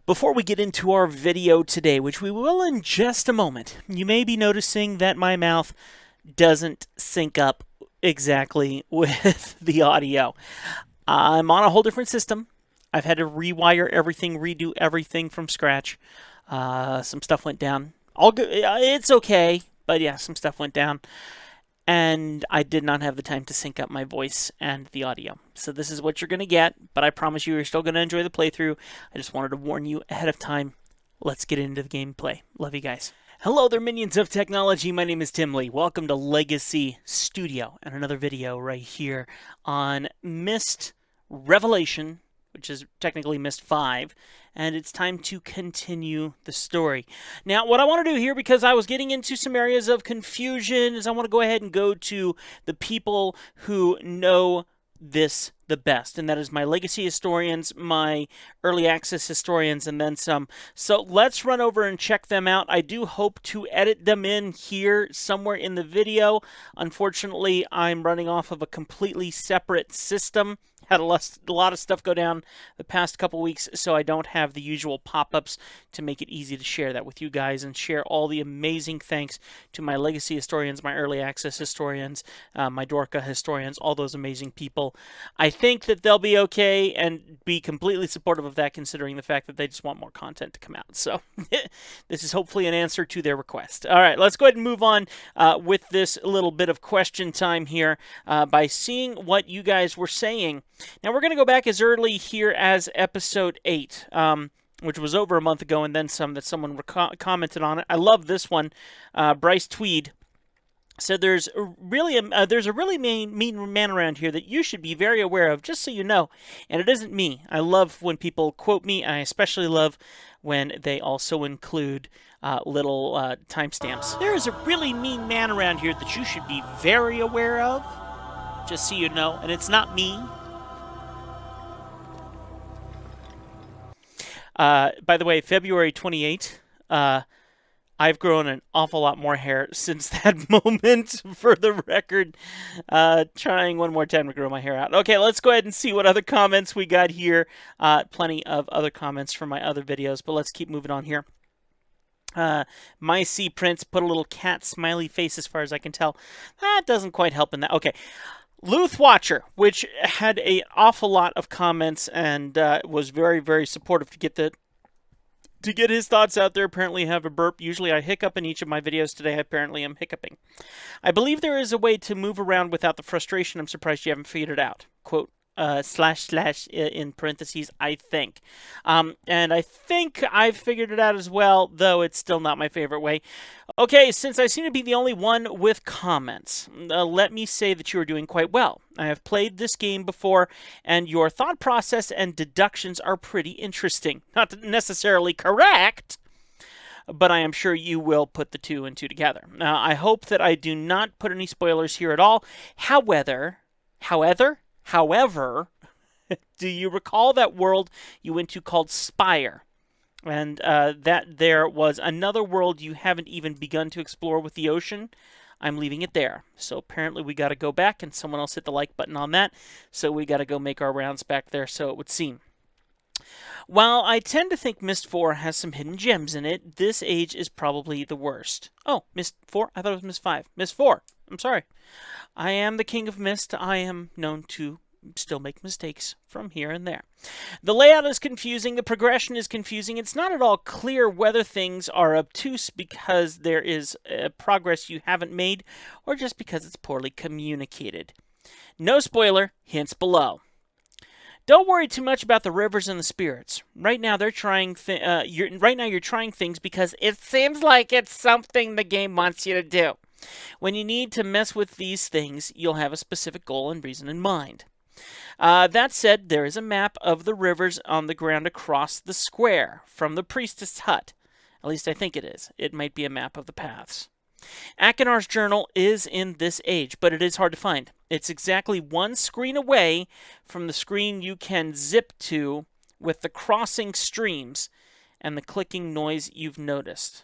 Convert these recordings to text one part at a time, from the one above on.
Before we get into our video today, which we will in just a moment, you may be noticing that my mouth doesn't sync up exactly with the audio. I'm on a whole different system. I've had to rewire everything, redo everything from scratch. Some stuff went down. All good. It's okay, but yeah, some stuff went down. And I did not have the time to sync up my voice and the audio. So this is what you're going to get, but I promise you're still going to enjoy the playthrough. I just wanted to warn you ahead of time. Let's get into the gameplay. Love you guys. Hello there, minions of technology. My name is Tim Lee. Welcome to Legacy Studio and another video right here on MYST Revelation, which is technically MYST 5, and it's time to continue the story. Now, what I want to do here, because I was getting into some areas of confusion, is I want to go ahead and go to the people who know this the best, and that is my legacy historians, my early access historians, and then some. So let's run over and check them out. I do hope to edit them in here somewhere in the video. Unfortunately, I'm running off of a completely separate system. Had a lot of stuff go down the past couple weeks, so I don't have the usual pop-ups to make it easy to share that with you guys and share all the amazing thanks to my legacy historians, my early access historians, my Dorka historians, all those amazing people. I think that they'll be okay and be completely supportive of that, considering the fact that they just want more content to come out. So this is hopefully an answer to their request. All right, let's go ahead and move on with this little bit of question time here by seeing what you guys were saying. Now, we're going to go back as early here as episode 8, which was over a month ago, and then some that someone commented on it. I love this one. Bryce Tweed said there's a really mean man around here that you should be very aware of, just so you know. And it isn't me. I love when people quote me. I especially love when they also include little timestamps. There is a really mean man around here that you should be very aware of, just so you know. And it's not me. By the way, February 28th, I've grown an awful lot more hair since that moment, for the record. Trying one more time to grow my hair out. Okay, let's go ahead and see what other comments we got here. Plenty of other comments from my other videos, but let's keep moving on here. MYST Prince put a little cat smiley face as far as I can tell. That doesn't quite help in that. Okay. Luth Watcher, which had an awful lot of comments and was very, very supportive to get his thoughts out there. Apparently have a burp. Usually I hiccup in each of my videos. Today apparently I'm hiccuping. I believe there is a way to move around without the frustration. I'm surprised you haven't figured it out. Quote, / in parentheses, I think. And I think I've figured it out as well, though it's still not my favorite way. Okay, since I seem to be the only one with comments, let me say that you are doing quite well. I have played this game before, and your thought process and deductions are pretty interesting. Not necessarily correct, but I am sure you will put the 2 and 2 together. Now, I hope that I do not put any spoilers here at all. However, do you recall that world you went to called Spire? And that there was another world you haven't even begun to explore with the ocean? I'm leaving it there. So apparently we got to go back, and someone else hit the like button on that. So we got to go make our rounds back there, so it would seem. While I tend to think MYST 4 has some hidden gems in it, this age is probably the worst. Oh, MYST 4? I thought it was MYST 5. MYST 4. I'm sorry. I am the king of MYST. I am known to still make mistakes from here and there. The layout is confusing. The progression is confusing. It's not at all clear whether things are obtuse because there is progress you haven't made, or just because it's poorly communicated. No spoiler, hints below. Don't worry too much about the rivers and the spirits. Right now you're trying things because it seems like it's something the game wants you to do. When you need to mess with these things, you'll have a specific goal and reason in mind. That said, there is a map of the rivers on the ground across the square from the priestess hut. At least I think it is. It might be a map of the paths. Akinar's journal is in this age, but it is hard to find. It's exactly one screen away from the screen you can zip to with the crossing streams and the clicking noise you've noticed.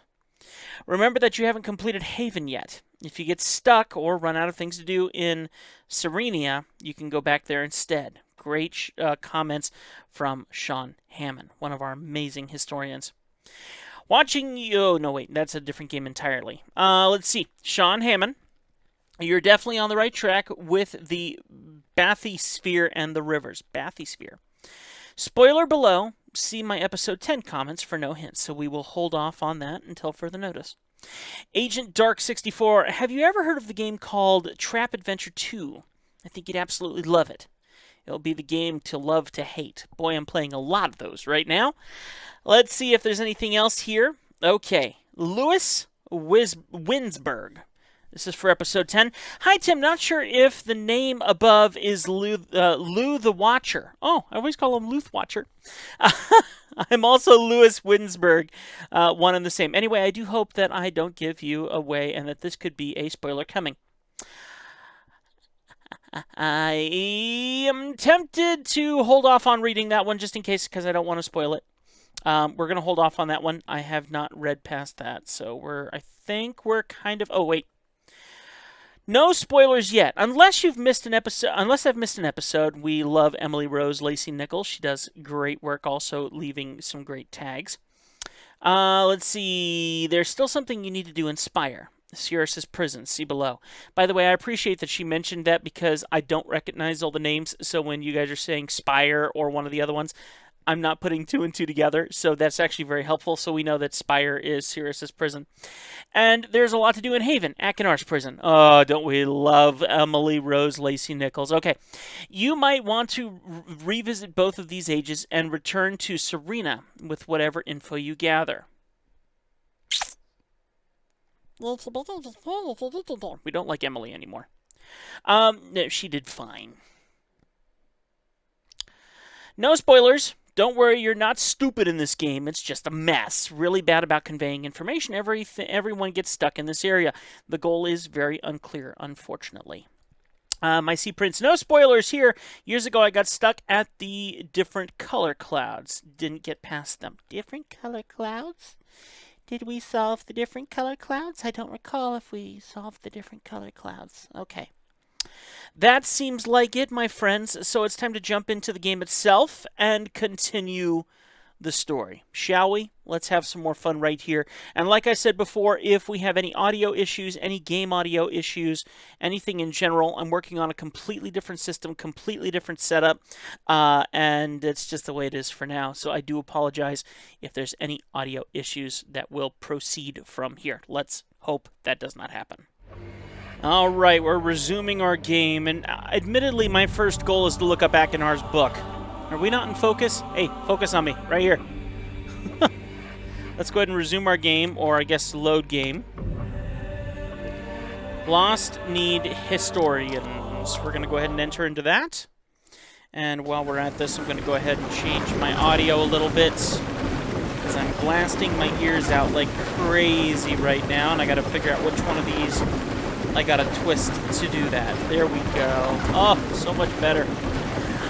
Remember that you haven't completed Haven yet. If you get stuck or run out of things to do in Serenia, you can go back there instead. Great comments from Sean Hammond, one of our amazing historians. Watching you... Oh, no, wait. That's a different game entirely. Let's see. Sean Hammond, you're definitely on the right track with the bathysphere and the rivers. Bathysphere. Spoiler below. See my episode 10 comments for no hints, so we will hold off on that until further notice. Agent Dark 64, have you ever heard of the game called Trap Adventure 2? I think you'd absolutely love it. It'll be the game to love to hate. Boy, I'm playing a lot of those right now. Let's see if there's anything else here. Okay, Louis Winsberg. This is for episode 10. Hi, Tim. Not sure if the name above is Lou the Watcher. Oh, I always call him Luth Watcher. I'm also Louis Winsberg, one and the same. Anyway, I do hope that I don't give you away and that this could be a spoiler coming. I am tempted to hold off on reading that one just in case because I don't want to spoil it. We're going to hold off on that one. I have not read past that, so I think we're kind of... Oh, wait. No spoilers yet, unless you've missed an episode. Unless I've missed an episode, we love Emily Rose Lacey Nichols. She does great work, also leaving some great tags. Let's see. There's still something you need to do in Spire. Sirius's prison. See below. By the way, I appreciate that she mentioned that because I don't recognize all the names. So when you guys are saying Spire or one of the other ones, I'm not putting two and two together, so that's actually very helpful. So we know that Spire is Sirius's prison. And there's a lot to do in Haven, Akinar's prison. Oh, don't we love Emily Rose Lacey Nichols? Okay, you might want to revisit both of these ages and return to Serena with whatever info you gather. We don't like Emily anymore. No, she did fine. No spoilers. Don't worry, you're not stupid in this game. It's just a mess. Really bad about conveying information. Everyone gets stuck in this area. The goal is very unclear, unfortunately. MYST Prince, no spoilers here. Years ago, I got stuck at the different color clouds. Didn't get past them. Different color clouds? Did we solve the different color clouds? I don't recall if we solved the different color clouds. Okay. That seems like it, my friends. So it's time to jump into the game itself and continue the story. Shall we? Let's have some more fun right here. And like I said before, if we have any audio issues, any game audio issues, anything in general, I'm working on a completely different system, completely different setup, and it's just the way it is for now. So I do apologize if there's any audio issues that will proceed from here. Let's hope that does not happen. All right, we're resuming our game, and admittedly, my first goal is to look up Akinar's book. Are we not in focus? Hey, focus on me, right here. Let's go ahead and resume our game, or I guess load game. Lost need historians. We're going to go ahead and enter into that. And while we're at this, I'm going to go ahead and change my audio a little bit, because I'm blasting my ears out like crazy right now, and I got to figure out which one of these I got a twist to do that. There we go. Oh, so much better.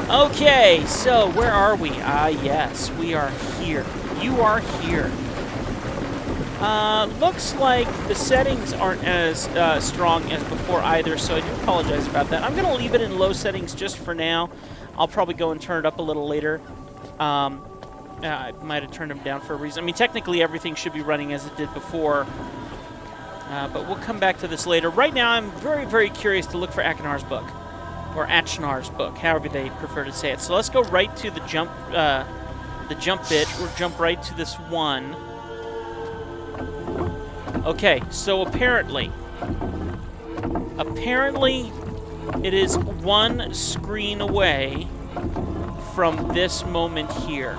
Okay, so where are we? Yes, we are here. You are here. Looks like the settings aren't as strong as before either, so I do apologize about that. I'm going to leave it in low settings just for now. I'll probably go and turn it up a little later. I might have turned them down for a reason. I mean, technically everything should be running as it did before. But we'll come back to this later. Right now, I'm very, very curious to look for Akinar's book, or Achnar's book, however they prefer to say it. So let's go right to the jump bit. We'll jump right to this one. Okay, so apparently, it is one screen away from this moment here.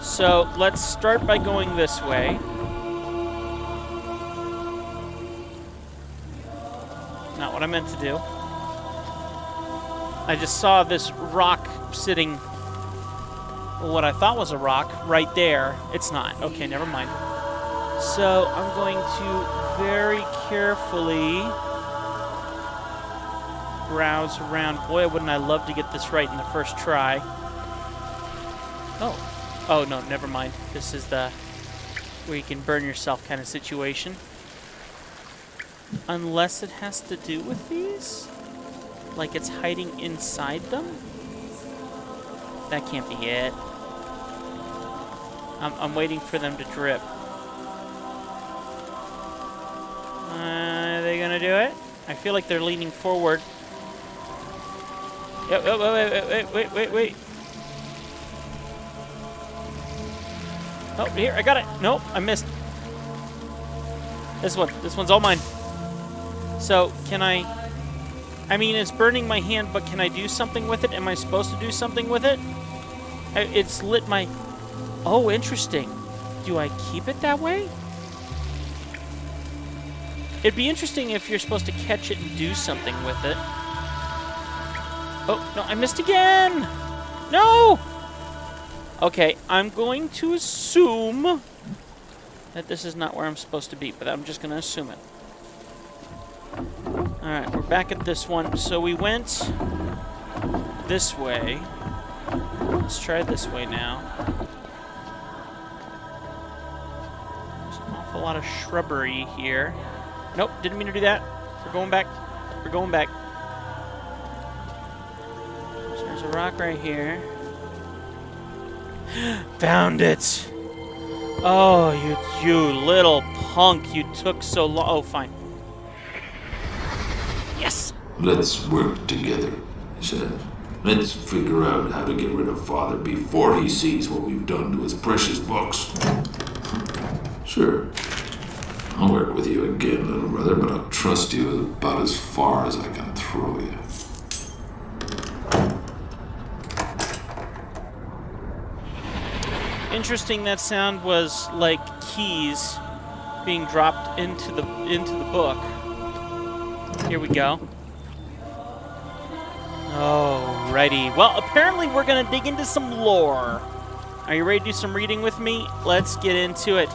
So let's start by going this way. Not what I meant to do. I just saw this rock sitting, what I thought was a rock, right there. It's not. Okay, never mind. So I'm going to very carefully browse around. Boy, wouldn't I love to get this right in the first try. Oh, no, never mind. This is the where you can burn yourself kind of situation. Unless it has to do with these? Like it's hiding inside them? That can't be it. I'm waiting for them to drip. Are they gonna do it? I feel like they're leaning forward. Yep, wait. Oh, here, I got it. Nope, I missed. This one's all mine. So, can I mean, it's burning my hand, but can I do something with it? Am I supposed to do something with it? It's lit my... Oh, interesting. Do I keep it that way? It'd be interesting if you're supposed to catch it and do something with it. Oh, no, I missed again! No! Okay, I'm going to assume that this is not where I'm supposed to be, but I'm just going to assume it. Alright, we're back at this one. So we went this way. Let's try this way now. There's an awful lot of shrubbery here. Nope, didn't mean to do that. We're going back. We're going back. So there's a rock right here. Found it! Oh, you little punk. You took so long. Oh, fine. Yes! Let's work together, he said. Let's figure out how to get rid of Father before he sees what we've done to his precious books. Sure. I'll work with you again, little brother, but I'll trust you about as far as I can throw you. Interesting, that sound was like keys being dropped into the book. Here we go. Alrighty. Well, apparently we're going to dig into some lore. Are you ready to do some reading with me? Let's get into it.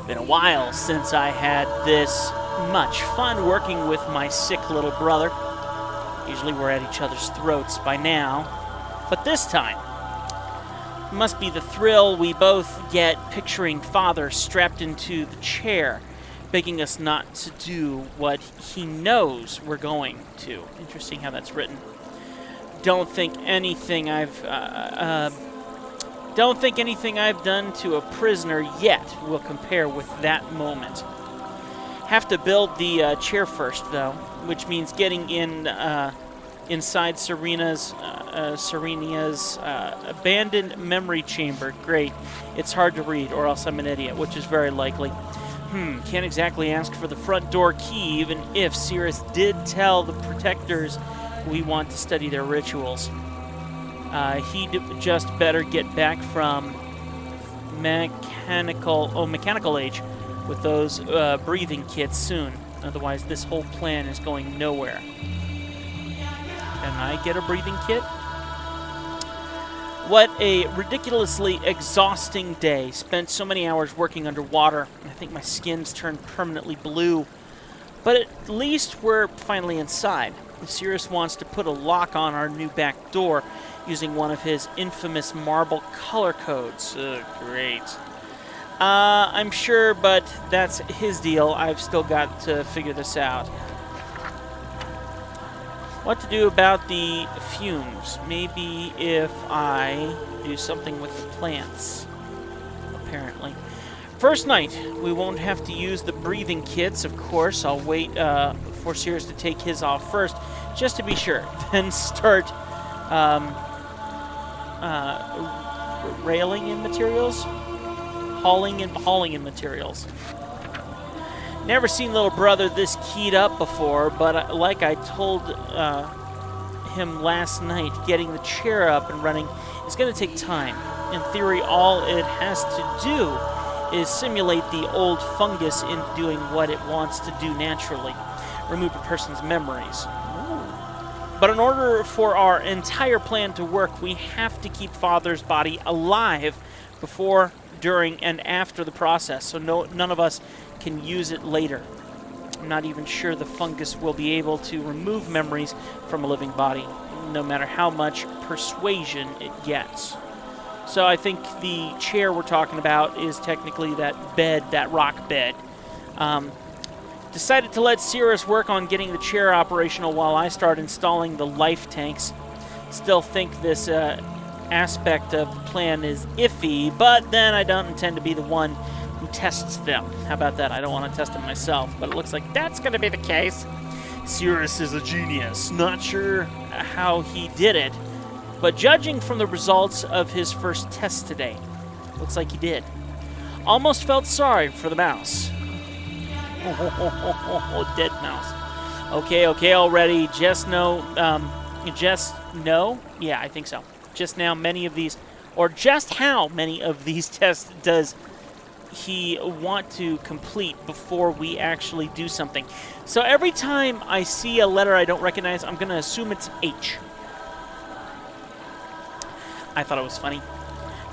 Been a while since I had this much fun working with my sick little brother. Usually we're at each other's throats by now. But this time, it must be the thrill we both get picturing Father strapped into the chair, begging us not to do what he knows we're going to. Interesting how that's written. Don't think anything I've done to a prisoner yet will compare with that moment. Have to build the chair first, though, which means getting inside Serena's abandoned memory chamber. Great. It's hard to read, or else I'm an idiot, which is very likely. Can't exactly ask for the front door key, even if Sirius did tell the protectors we want to study their rituals. He'd just better get back from mechanical age with those breathing kits soon. Otherwise, this whole plan is going nowhere. Can I get a breathing kit? What a ridiculously exhausting day. Spent so many hours working underwater. I think my skin's turned permanently blue. But at least we're finally inside. Sirius wants to put a lock on our new back door using one of his infamous marble color codes. Great. I'm sure, but that's his deal. I've still got to figure this out. What to do about the fumes? Maybe if I do something with the plants. Apparently. First night, we won't have to use the breathing kits, of course. I'll wait for Sirius to take his off first, just to be sure. Then start railing in materials? Hauling in materials. Never seen little brother this keyed up before, but like I told him last night, getting the chair up and running is going to take time. In theory, all it has to do is simulate the old fungus in doing what it wants to do naturally, remove a person's memories. But in order for our entire plan to work, we have to keep Father's body alive before, during, and after the process, so none of us can use it later. I'm not even sure the fungus will be able to remove memories from a living body, no matter how much persuasion it gets. So I think the chair we're talking about is technically that bed, that rock bed. Decided to let Cirrus work on getting the chair operational while I start installing the life tanks. Still think this aspect of the plan is iffy, but then I don't intend to be the one who tests them. How about that? I don't want to test them myself, but it looks like that's going to be the case. Cirrus is a genius. Not sure how he did it, but judging from the results of his first test today, looks like he did. Almost felt sorry for the mouse. Dead mouse. Okay, already. Just no. Yeah, I think so. Just now, many of these, or just how many of these tests does he want to complete before we actually do something? So every time I see a letter I don't recognize, I'm going to assume it's H. I thought it was funny.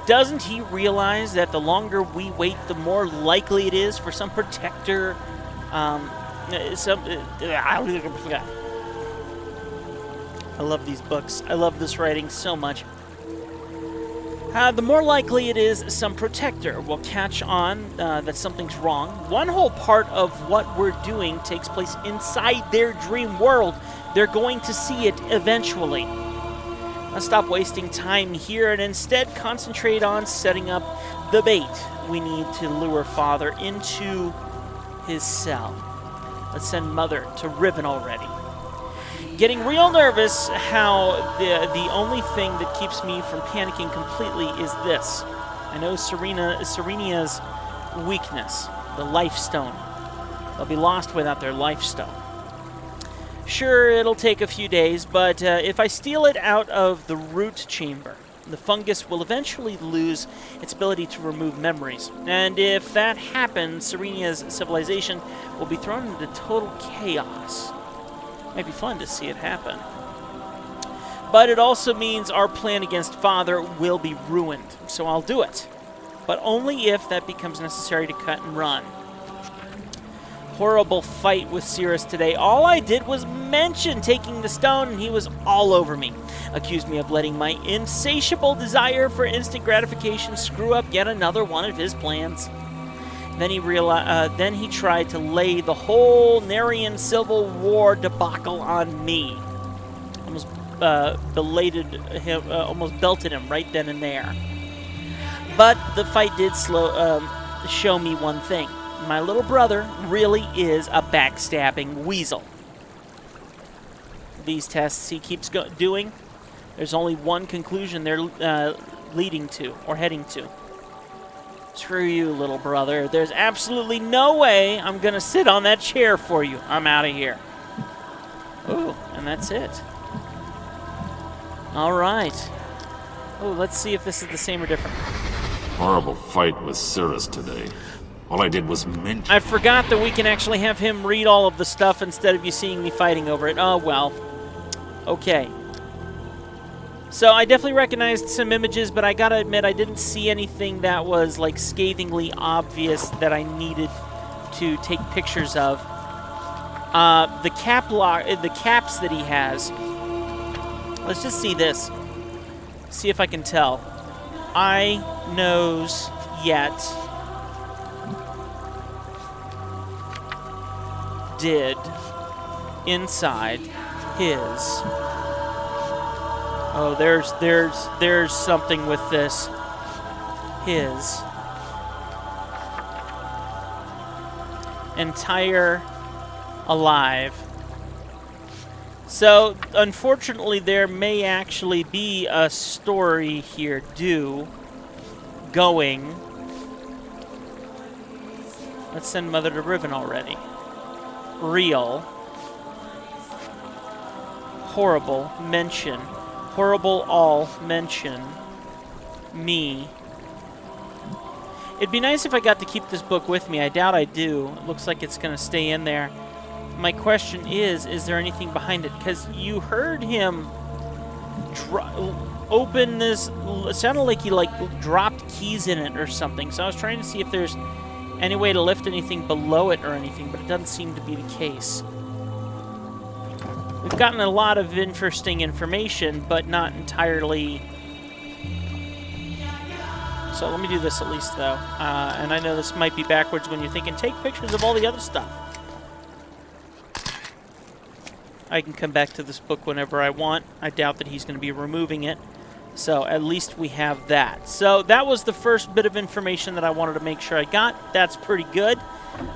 Doesn't he realize that the longer we wait, the more likely it is for some protector, I love these books. I love this writing so much. The more likely it is some protector will catch on that something's wrong. One whole part of what we're doing takes place inside their dream world. They're going to see it eventually. Let's stop wasting time here and instead concentrate on setting up the bait we need to lure Father into his cell. Let's send Mother to Riven already. Getting real nervous how the only thing that keeps me from panicking completely is this. I know Serenia's weakness, the Life Stone. They'll be lost without their Life Stone. Sure, it'll take a few days, but if I steal it out of the root chamber, the fungus will eventually lose its ability to remove memories. And if that happens, Serenia's civilization will be thrown into total chaos. Might be fun to see it happen. But it also means our plan against Father will be ruined, so I'll do it. But only if that becomes necessary to cut and run. Horrible fight with Cirrus today. All I did was mention taking the stone, and he was all over me. Accused me of letting my insatiable desire for instant gratification screw up yet another one of his plans. Then he tried to lay the whole Narian Civil War debacle on me. Almost almost belted him right then and there. But the fight did show me one thing. My little brother really is a backstabbing weasel. These tests he keeps doing, there's only one conclusion they're leading to, or heading to. Screw you, little brother. There's absolutely no way I'm going to sit on that chair for you. I'm out of here. Ooh, and that's it. All right. Oh, let's see if this is the same or different. Horrible fight with Cirrus today. All I did was mention... I forgot that we can actually have him read all of the stuff instead of you seeing me fighting over it. Oh, well. Okay. So I definitely recognized some images, but I gotta admit I didn't see anything that was like scathingly obvious that I needed to take pictures of. The caps that he has. Let's just see this. See if I can tell. Eye, nose, yet. Did inside his. Oh, there's something with this. His entire alive. So, unfortunately, there may actually be a story here going. Let's send Mother to Riven already. Real. Horrible. Mention. Horrible all. Mention. Me. It'd be nice if I got to keep this book with me. I doubt I do. It looks like it's going to stay in there. My question is there anything behind it? Because you heard him open this. It sounded like he dropped keys in it or something. So I was trying to see if there's any way to lift anything below it or anything, but it doesn't seem to be the case. We've gotten a lot of interesting information, but not entirely. So let me do this at least, though. And I know this might be backwards when you're thinking, take pictures of all the other stuff. I can come back to this book whenever I want. I doubt that he's going to be removing it. So at least we have that. So that was the first bit of information that I wanted to make sure I got. That's pretty good.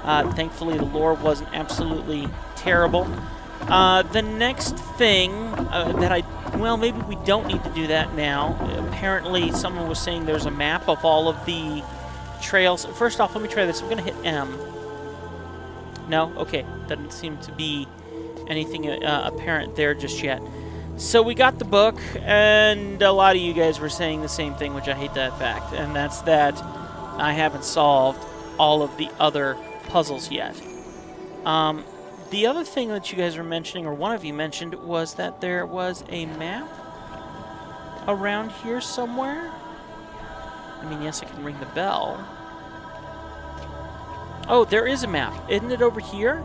Thankfully, the lore wasn't absolutely terrible. The next thing well, maybe we don't need to do that now. Apparently, someone was saying there's a map of all of the trails. First off, let me try this. I'm going to hit M. No? Okay. Doesn't seem to be anything apparent there just yet. So we got the book, and a lot of you guys were saying the same thing, which I hate that fact, and that's that I haven't solved all of the other puzzles yet. The other thing that you guys were mentioning, or one of you mentioned, was that there was a map around here somewhere. I mean, yes, I can ring the bell. Oh, there is a map. Isn't it over here?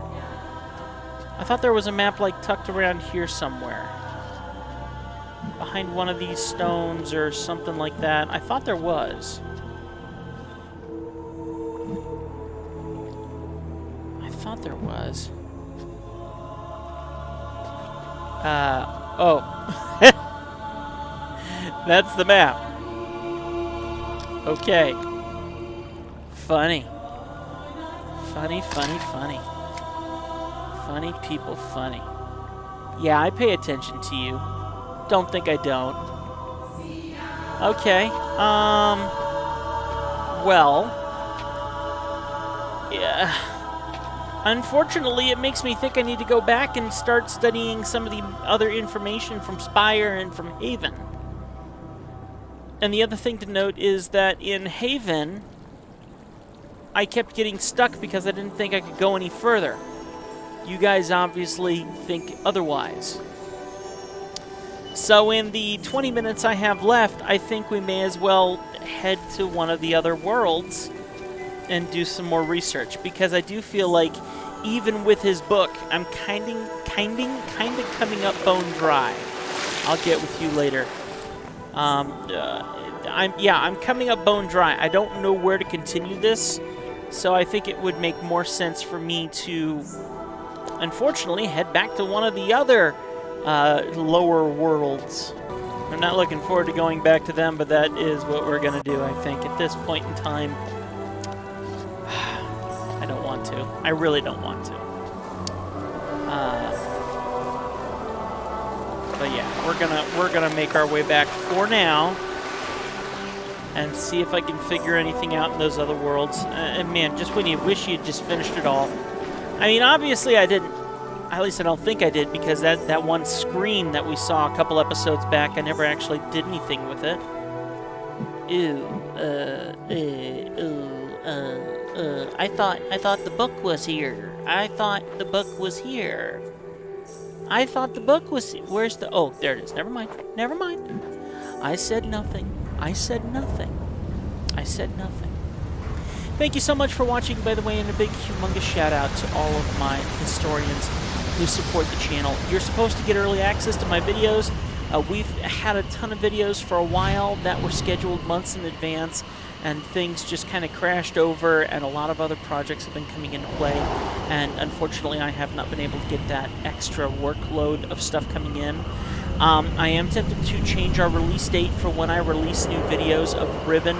I thought there was a map, like, tucked around here somewhere. Behind one of these stones or something like that. I thought there was. I thought there was. Oh. That's the map. Okay. Funny. Funny, funny, funny. Funny people, funny. Yeah, I pay attention to you. Don't think I don't. Okay. Well. Yeah. Unfortunately, it makes me think I need to go back and start studying some of the other information from Spire and from Haven. And the other thing to note is that in Haven, I kept getting stuck because I didn't think I could go any further. You guys obviously think otherwise. So in the 20 minutes I have left, I think we may as well head to one of the other worlds and do some more research, because I do feel like even with his book, I'm kind of coming up bone dry. I'll get with you later. I'm coming up bone dry. I don't know where to continue this, so I think it would make more sense for me to, unfortunately, head back to one of the other lower worlds. I'm not looking forward to going back to them, but that is what we're going to do, I think, at this point in time. I don't want to. I really don't want to. But yeah, we're gonna make our way back for now and see if I can figure anything out in those other worlds. And man, just when you wish you'd just finished it all. I mean, obviously I didn't. At least I don't think I did, because that one screen that we saw a couple episodes back, I never actually did anything with it. I thought the book was here. I thought the book was here. I thought the book was... Where's the... Oh, there it is. Never mind. Never mind. I said nothing. I said nothing. I said nothing. Thank you so much for watching, by the way, and a big, humongous shout-out to all of my historians who support the channel. You're supposed to get early access to my videos. We've had a ton of videos for a while that were scheduled months in advance, and things just kind of crashed over, and a lot of other projects have been coming into play, and unfortunately I have not been able to get that extra workload of stuff coming in. I am tempted to change our release date for when I release new videos of Ribbon,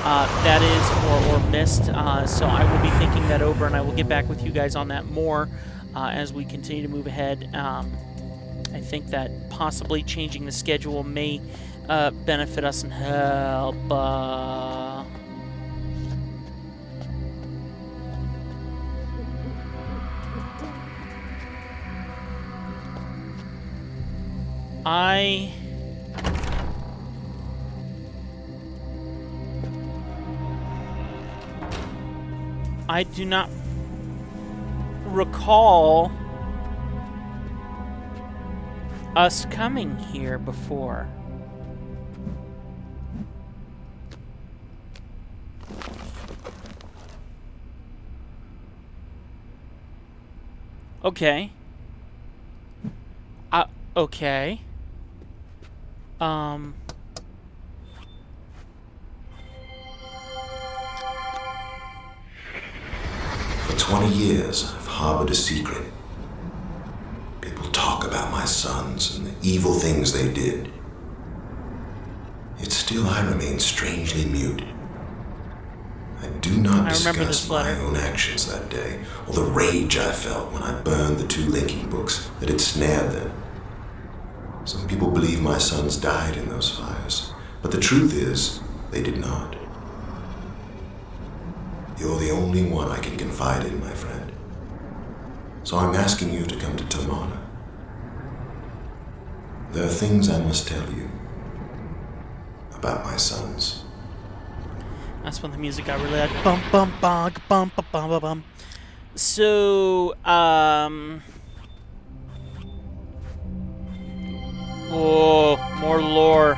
that is, or MYST, so I will be thinking that over, and I will get back with you guys on that more as we continue to move ahead. I think that possibly changing the schedule may benefit us and help. I do not recall us coming here before. Okay. Okay. For 20 years, I've harbored a secret. People talk about my sons and the evil things they did, yet still I remain strangely mute. I do not discuss my own actions that day, or the rage I felt when I burned the 2 linking books that had snared them. Some people believe my sons died in those fires, but the truth is, they did not. You're the only one I can confide in, my friend. So I'm asking you to come to Tomana. There are things I must tell you about my sons. That's when the music got really loud. Bum bum bum bum bum bum bum. So, oh, more lore.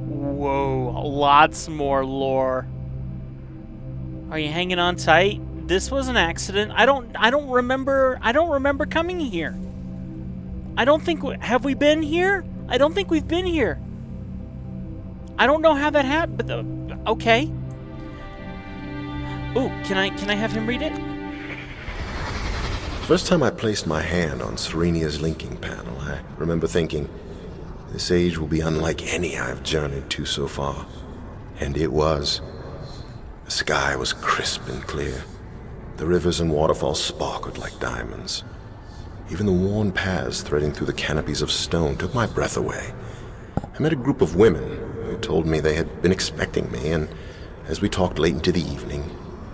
Whoa, lots more lore. Are you hanging on tight? This was an accident. I don't remember coming here. I don't think have we been here? I don't think we've been here. I don't know how that happened, but okay. Ooh, can I have him read it? First time I placed my hand on Serenia's linking panel, I remember thinking, this age will be unlike any I've journeyed to so far. And it was. The sky was crisp and clear. The rivers and waterfalls sparkled like diamonds. Even the worn paths threading through the canopies of stone took my breath away. I met a group of women who told me they had been expecting me, and as we talked late into the evening,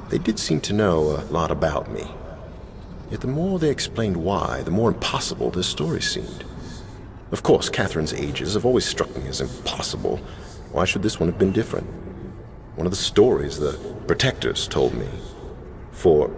they did seem to know a lot about me. Yet the more they explained why, the more impossible their story seemed. Of course, Catherine's ages have always struck me as impossible. Why should this one have been different? One of the stories the protectors told me. Oh,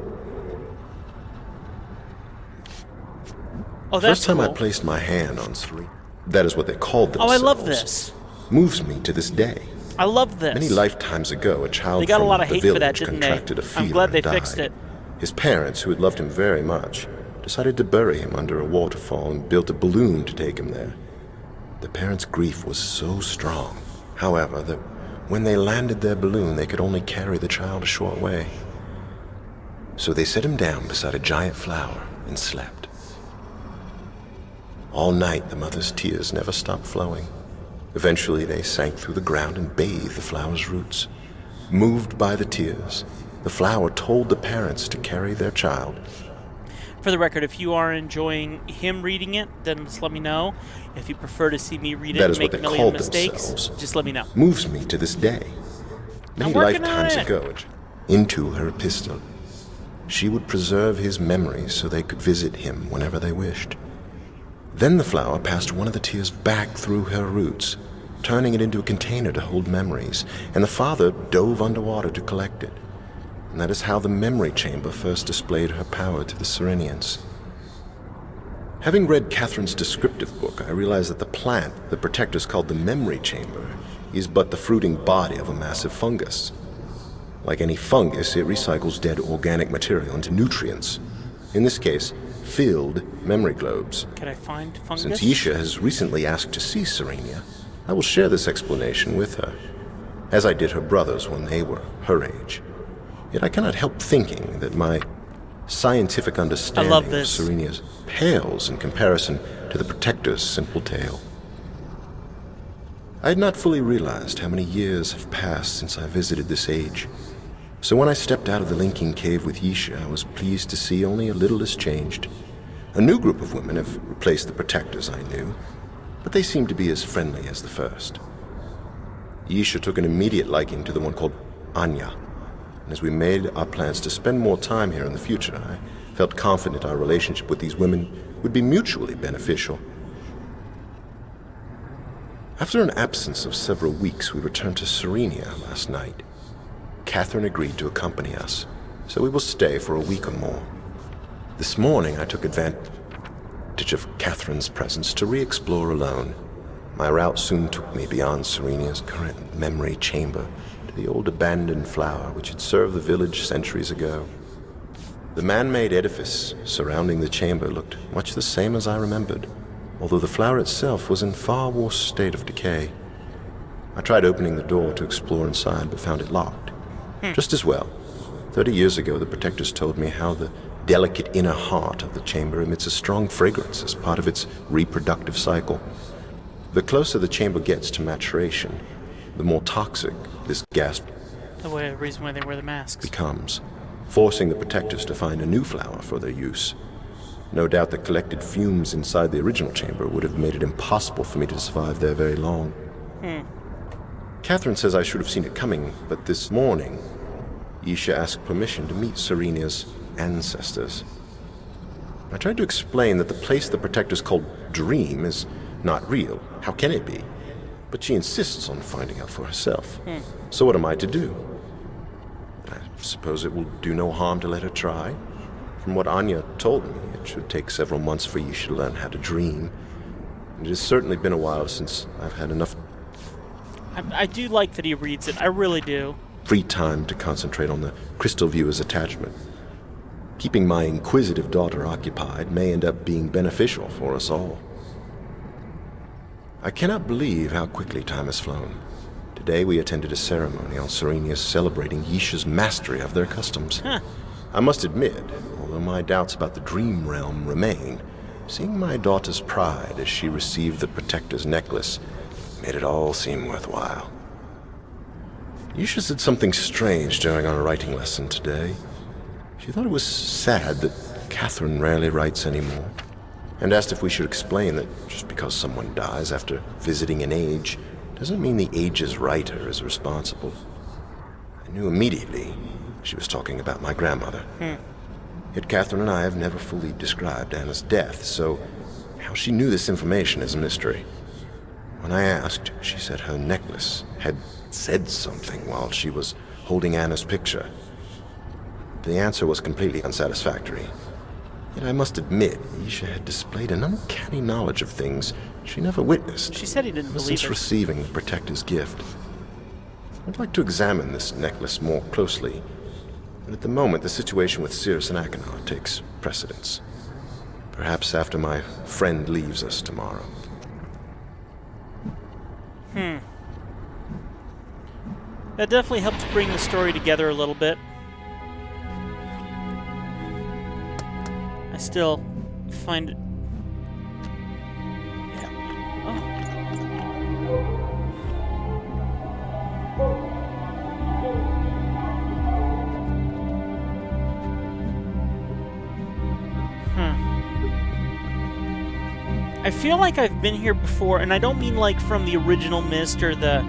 that's First time cool. I placed my hand on Serena, that is what they called themselves. Oh, I love this. Moves me to this day. I love this. Many lifetimes ago, a child They got a from lot of the hate for that, village didn't contracted they? a fever I'm glad they and died. fixed it. His parents, who had loved him very much, decided to bury him under a waterfall and built a balloon to take him there. The parents' grief was so strong, however, that when they landed their balloon, they could only carry the child a short way. So they set him down beside a giant flower and slept. All night, the mother's tears never stopped flowing. Eventually, they sank through the ground and bathed the flower's roots. Moved by the tears, the flower told the parents to carry their child. For the record, if you are enjoying him reading it, then just let me know. If you prefer to see me read it and make a million mistakes, just let me know. Moves me to this day. Many lifetimes ago, into her epistle, she would preserve his memories so they could visit him whenever they wished. Then the flower passed one of the tears back through her roots, turning it into a container to hold memories, and the father dove underwater to collect it. And that is how the memory chamber first displayed her power to the Serenians. Having read Catherine's descriptive book, I realized that the plant the protectors called the memory chamber is but the fruiting body of a massive fungus. Like any fungus, it recycles dead organic material into nutrients. In this case, filled memory globes. Can I find fungus? Since Yisha has recently asked to see Serenia, I will share this explanation with her, as I did her brothers when they were her age. Yet I cannot help thinking that my scientific understanding of Serenia's pales in comparison to the Protector's simple tale. I had not fully realized how many years have passed since I visited this age. So when I stepped out of the linking cave with Yisha, I was pleased to see only a little has changed. A new group of women have replaced the Protectors I knew, but they seemed to be as friendly as the first. Yisha took an immediate liking to the one called Anya, and as we made our plans to spend more time here in the future, I felt confident our relationship with these women would be mutually beneficial. After an absence of several weeks, we returned to Serenia last night. Catherine agreed to accompany us, so we will stay for a week or more. This morning, I took advantage of Catherine's presence to re-explore alone. My route soon took me beyond Serenia's current memory chamber to the old abandoned flower which had served the village centuries ago. The man-made edifice surrounding the chamber looked much the same as I remembered, although the flower itself was in far worse state of decay. I tried opening the door to explore inside, but found it locked. Just as well. 30 years ago, the Protectors told me how the delicate inner heart of the chamber emits a strong fragrance as part of its reproductive cycle. The closer the chamber gets to maturation, the more toxic this gas The reason why they wear the masks. becomes, forcing the protectors to find a new flower for their use. No doubt the collected fumes inside the original chamber would have made it impossible for me to survive there very long. Catherine says I should have seen it coming, but this morning, Isha asked permission to meet Serenia's ancestors. I tried to explain that the place the protectors called Dream is not real. How can it be? But she insists on finding out for herself. So what am I to do? I suppose it will do no harm to let her try. From what Anya told me, it should take several months for Isha to learn how to dream. It has certainly been a while since I've had enough I do like that he reads it. I really do. free time to concentrate on the crystal viewer's attachment. Keeping my inquisitive daughter occupied may end up being beneficial for us all. I cannot believe how quickly time has flown. Today we attended a ceremony on Serenia's celebrating Yisha's mastery of their customs. I must admit, although my doubts about the dream realm remain, seeing my daughter's pride as she received the protector's necklace made it all seem worthwhile. Yisha said something strange during our writing lesson today. She thought it was sad that Catherine rarely writes anymore, and asked if we should explain that just because someone dies after visiting an age doesn't mean the age's writer is responsible. I knew immediately she was talking about my grandmother. Yet Catherine and I have never fully described Anna's death, so how she knew this information is a mystery. When I asked, she said her necklace had said something while she was holding Anna's picture. The answer was completely unsatisfactory. Yet I must admit, Isha had displayed an uncanny knowledge of things she never witnessed. She said he didn't ever believe since her. receiving the protector's gift. I'd like to examine this necklace more closely, but at the moment the situation with Cirrus and Achenar takes precedence. Perhaps after my friend leaves us tomorrow. That definitely helps bring the story together a little bit. I still find it... I feel like I've been here before, and I don't mean like from the original MYST or the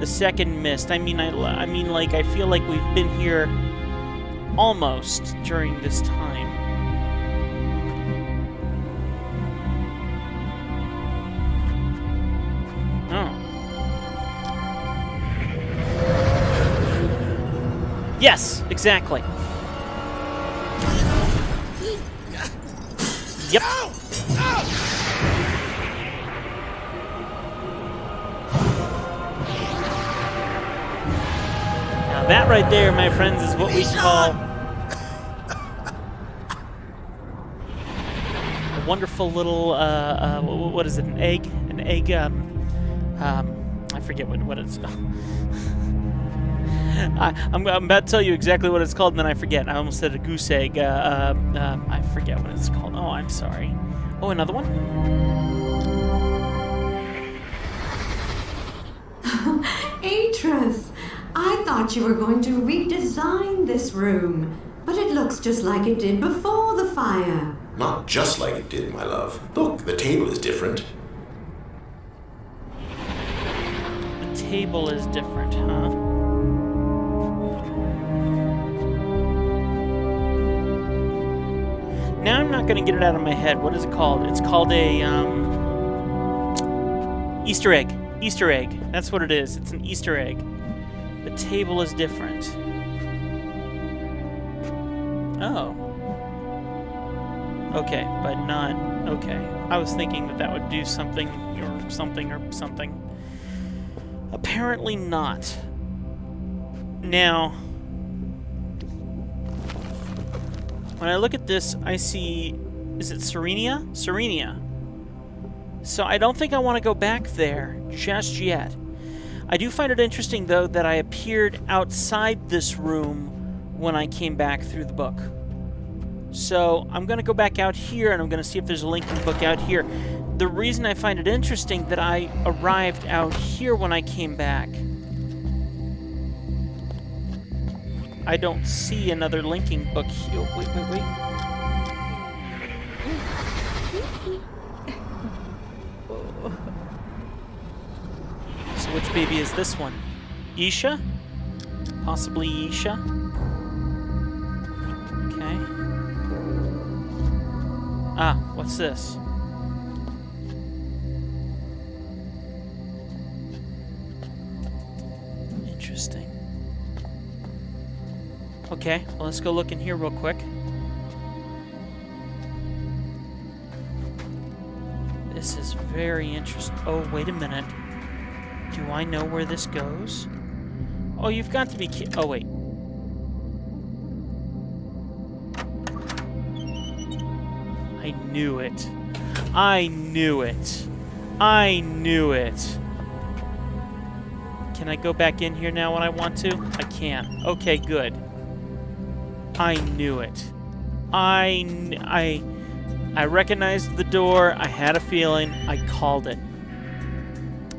second MYST. I mean like I feel like we've been here almost during this time. Oh. Yes, exactly. Yep. Now that right there, my friends, is what we call a wonderful little, what is it, an egg? An egg, I forget what it's I'm about to tell you exactly what it's called, and then I forget. I almost said a goose egg. I forget what it's called. Oh, I'm sorry. Oh, another one? Atreus, I thought you were going to redesign this room, but it looks just like it did before the fire. Not just like it did, my love. Look, the table is different. The table is different, huh? Now I'm not going to get it out of my head. What is it called? It's called a, Easter egg. Easter egg. That's what it is. It's an Easter egg. The table is different. Oh. Okay, but not... Okay. I was thinking that would do something or something or something. Apparently not. Now... When I look at this, I see... Is it Serenia? Serenia. So I don't think I want to go back there just yet. I do find it interesting, though, that I appeared outside this room when I came back through the book. So I'm going to go back out here, and I'm going to see if there's a linking book out here. The reason I find it interesting that I arrived out here when I came back, I don't see another linking book here. Wait. So which baby is this one? Isha? Possibly Isha? Okay. Ah, what's this? Interesting. Okay, well, let's go look in here real quick. This is very interesting. Oh, wait a minute. Do I know where this goes? Oh, you've got to be oh, wait. I knew it. I knew it. I knew it. Can I go back in here now when I want to? I can. Okay, good. I knew it. I recognized the door. I had a feeling. I called it.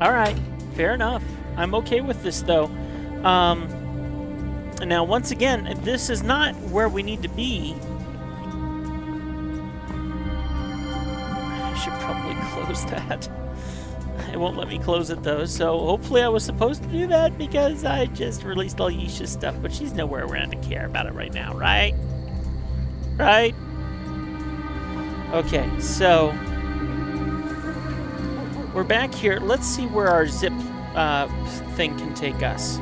All right. Fair enough. I'm okay with this, though. Now, once again, this is not where we need to be. I should probably close that. It won't let me close it, though, so hopefully I was supposed to do that because I just released all Yisha's stuff, but she's nowhere around to care about it right now, right? Right? Okay, so we're back here. Let's see where our zip thing can take us.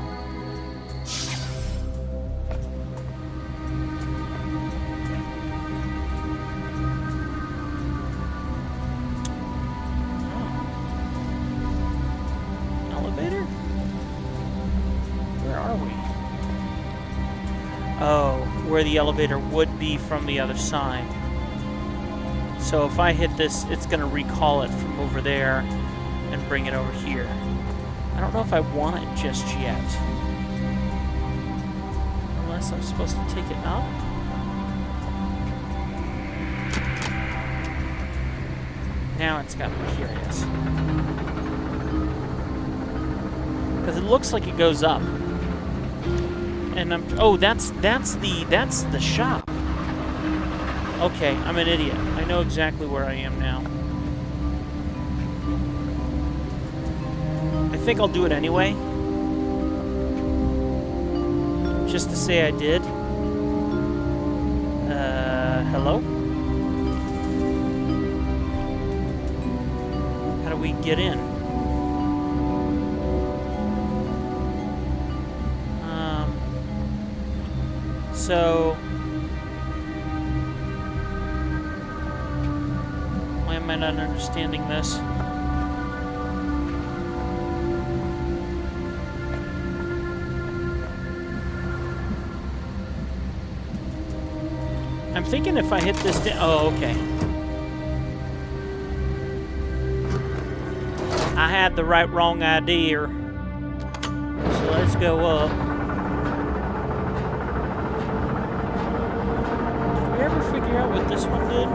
Where the elevator would be from the other side. So if I hit this, it's going to recall it from over there and bring it over here. I don't know if I want it just yet. Unless I'm supposed to take it up. Now it's got me curious. Because it looks like it goes up. And oh, that's the shop. Okay, I'm an idiot. I know exactly where I am now. I think I'll do it anyway. Just to say I did. Hello? How do we get in? So, why am I not understanding this? I'm thinking if I hit this down... Oh, okay. I had the wrong idea. So let's go up. Figure out what this one did?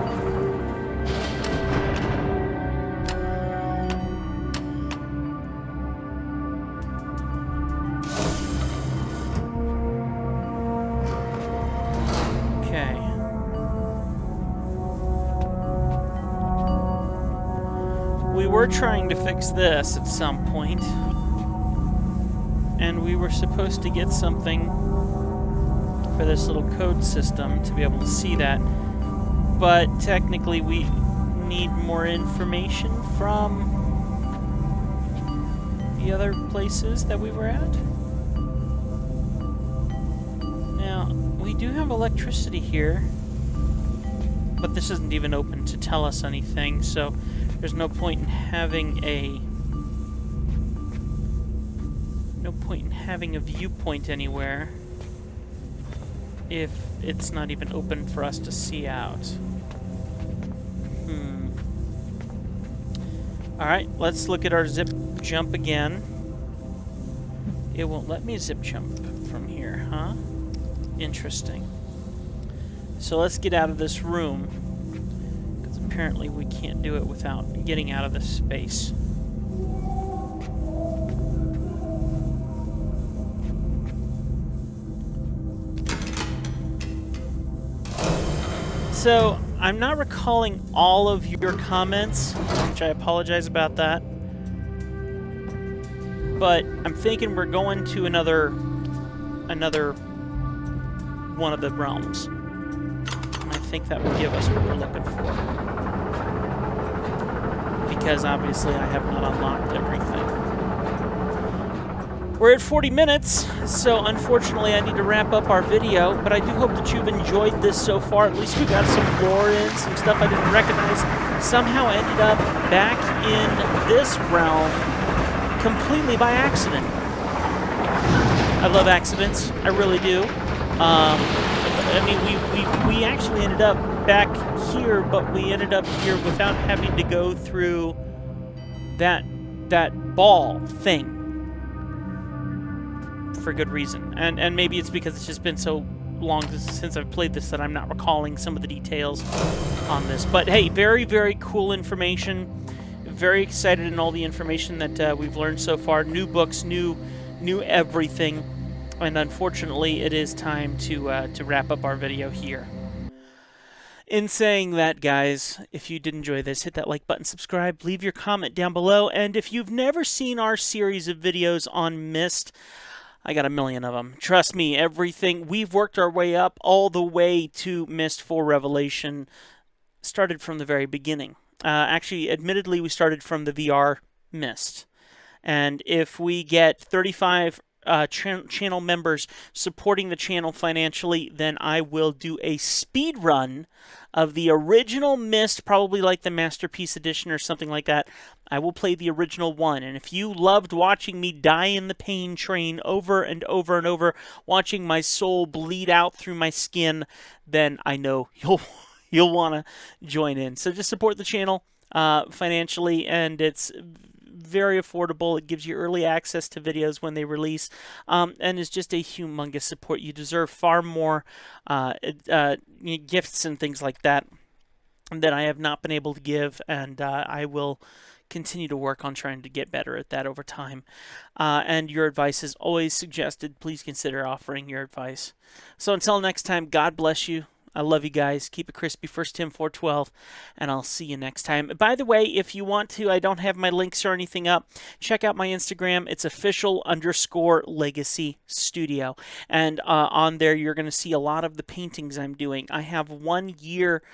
Okay. We were trying to fix this at some point, and we were supposed to get something for this little code system to be able to see that, but technically we need more information from the other places that we were at. Now, we do have electricity here, but this isn't even open to tell us anything, so there's no point in having a viewpoint anywhere if it's not even open for us to see out. Alright, let's look at our zip jump again. It won't let me zip jump from here, huh? Interesting. So let's get out of this room, because apparently we can't do it without getting out of this space. So, I'm not recalling all of your comments, which I apologize about that. But I'm thinking we're going to another one of the realms. And I think that will give us what we're looking for. Because obviously I have not unlocked everything. We're at 40 minutes, so unfortunately I need to wrap up our video, but I do hope that you've enjoyed this so far. At least we got some lore in, some stuff I didn't recognize. Somehow ended up back in this realm completely by accident. I love accidents, I really do. I mean, we actually ended up back here, but we ended up here without having to go through that ball thing. For good reason, and maybe it's because it's just been so long since I've played this that I'm not recalling some of the details on this. But hey, very, very cool information. Very excited in all the information that we've learned so far. New books, new everything, and unfortunately, it is time to wrap up our video here. In saying that, guys, if you did enjoy this, hit that like button, subscribe, leave your comment down below, and if you've never seen our series of videos on MYST, I got a million of them. Trust me, everything. We've worked our way up all the way to MYST Full Revelation. Started from the very beginning. Actually, admittedly, we started from the VR MYST. And if we get 35 channel members supporting the channel financially, then I will do a speed run of the original MYST, probably like the Masterpiece Edition or something like that. I will play the original one, and if you loved watching me die in the pain train over and over and over, watching my soul bleed out through my skin, then I know you'll want to join in. So just support the channel financially, and it's very affordable. It gives you early access to videos when they release, and is just a humongous support. You deserve far more gifts and things like that I have not been able to give, and I will continue to work on trying to get better at that over time. And your advice is always suggested. Please consider offering your advice. So until next time, God bless you. I love you guys. Keep it crispy. 1 Tim 4:12, and I'll see you next time. By the way, if you want to, I don't have my links or anything up. Check out my Instagram. It's official_legacy studio, and on there you're going to see a lot of the paintings I'm doing. I have 1 year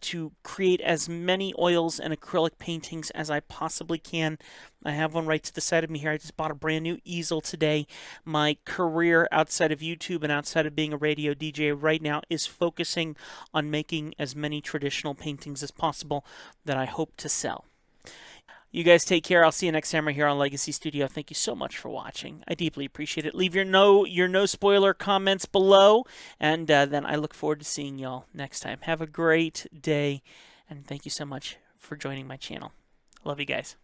to create as many oils and acrylic paintings as I possibly can. I have one right to the side of me here. I just bought a brand new easel today. My career outside of YouTube and outside of being a radio DJ right now is focusing on making as many traditional paintings as possible that I hope to sell. You guys take care. I'll see you next time right here on Legacy Studio. Thank you so much for watching. I deeply appreciate it. Leave your no spoiler comments below, and then I look forward to seeing y'all next time. Have a great day, and thank you so much for joining my channel. Love you guys.